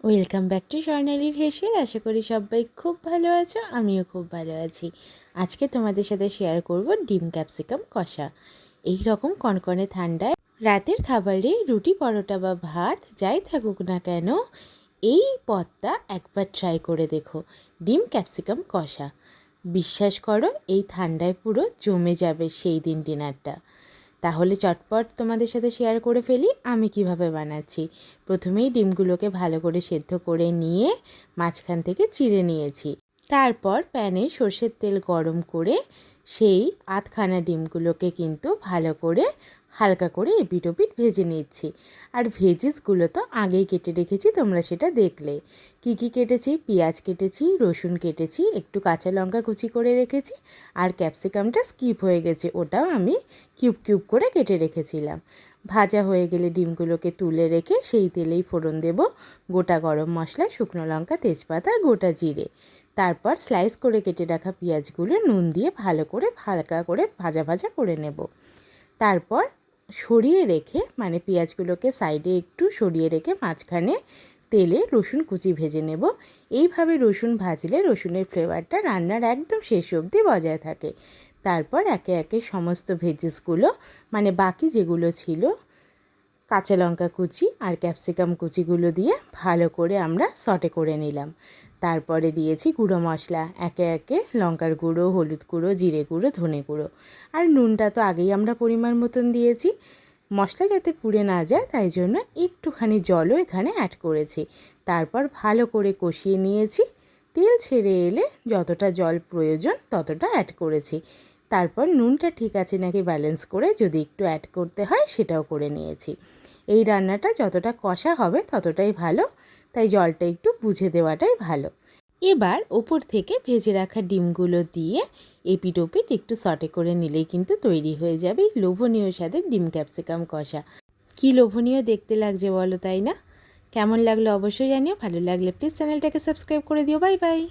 Welcome back to স্বর্ণালীর হেসেল। আশা করি সবাই খুব ভালো আছো, আমিও খুব ভালো আছি। আজকে তোমাদের সাথে শেয়ার করব ডিম ক্যাপসিকাম কষা। এই রকম কনকনে ঠান্ডায় রাতের খাবারে রুটি পরোটা বা ভাত যাই থাকুক না কেন, এই পদটা একবার ট্রাই করে দেখো, ডিম ক্যাপসিকাম কষা। বিশ্বাস করো, এই ঠান্ডায় পুরো জমে যাবে সেই দিন ডিনারটা। তাহলে চটপট তোমাদের সাথে শেয়ার করে ফেলি আমি কিভাবে বানাচ্ছি। প্রথমেই ডিমগুলোকে ভালো করে সেদ্ধ করে নিয়ে মাঝখান থেকে চিড়ে নিয়েছি। তারপর প্যানে সর্ষের তেল গরম করে সেই আধখানা ডিমগুলোকে কিন্তু ভালো করে হালকা করে এপিট ওপিট ভেজে নিচ্ছি। আর ভেজিসগুলো তো আগেই কেটে রেখেছি, তোমরা সেটা দেখলে। কি কি কেটেছি, পেঁয়াজ কেটেছি, রসুন কেটেছি, একটু কাঁচা লঙ্কা কুচি করে রেখেছি, আর ক্যাপসিকামটা স্কিপ হয়ে গেছে, ওটাও আমি কিউব কিউব করে কেটে রেখেছিলাম। ভাজা হয়ে গেলে ডিমগুলোকে তুলে রেখে সেই তেলেই ফোড়ন দেব গোটা গরম মশলা, শুকনো লঙ্কা, তেজপাতা আর গোটা জিরে। তারপর স্লাইস করে কেটে রাখা পেঁয়াজগুলো নুন দিয়ে ভালো করে হালকা করে ভাজা ভাজা করে নেব। তারপর সরিয়ে রেখে, মানে পেঁয়াজগুলোকে সাইডে একটু সরিয়ে রেখে মাঝখানে তেলে রসুন কুচি ভেজে নেব। এইভাবে রসুন ভাজলে রসুনের ফ্লেভারটা রান্নার একদম শেষ অবধি বজায় থাকে। তারপর একে একে সমস্ত ভেজিসগুলো, মানে বাকি যেগুলো ছিল, কাঁচা লঙ্কা কুচি আর ক্যাপসিকাম কুচিগুলো দিয়ে ভালো করে আমরা সটে করে নিলাম। তারপরে দিয়েছি গুঁড়ো মশলা, একে একে লঙ্কার গুঁড়ো, হলুদ গুঁড়ো, জিরে গুঁড়ো, ধনে গুঁড়ো, আর নুনটা তো আগেই আমরা পরিমাণ মতন দিয়েছি। মশলা যাতে পুড়ে না যায় তাই জন্য একটুখানি জলও এখানে অ্যাড করেছি। তারপর ভালো করে কষিয়ে নিয়েছি। তেল ছেড়ে এলে যতটা জল প্রয়োজন ততটা অ্যাড করেছি। তারপর নুনটা ঠিক আছে নাকি ব্যালেন্স করে যদি একটু অ্যাড করতে হয় সেটাও করে নিয়েছি। এই রান্নাটা যতটা কষা হবে ততটাই ভালো, তাই জলটা একটু বুঝে দেওয়াটাই ভালো। এবার ওপর থেকে ভেজে রাখা ডিমগুলো দিয়ে এপিট ওপিট একটু সটে করে নিলেই কিন্তু তৈরি হয়ে যাবে লোভনীয় স্বাদের ডিম ক্যাপসিকাম কষা। কি লোভনীয় দেখতে লাগছে বলো, তাই না? কেমন লাগলো অবশ্যই জানিও। ভালো লাগলে প্লিজ চ্যানেলটাকে সাবস্ক্রাইব করে দিও। Bye bye.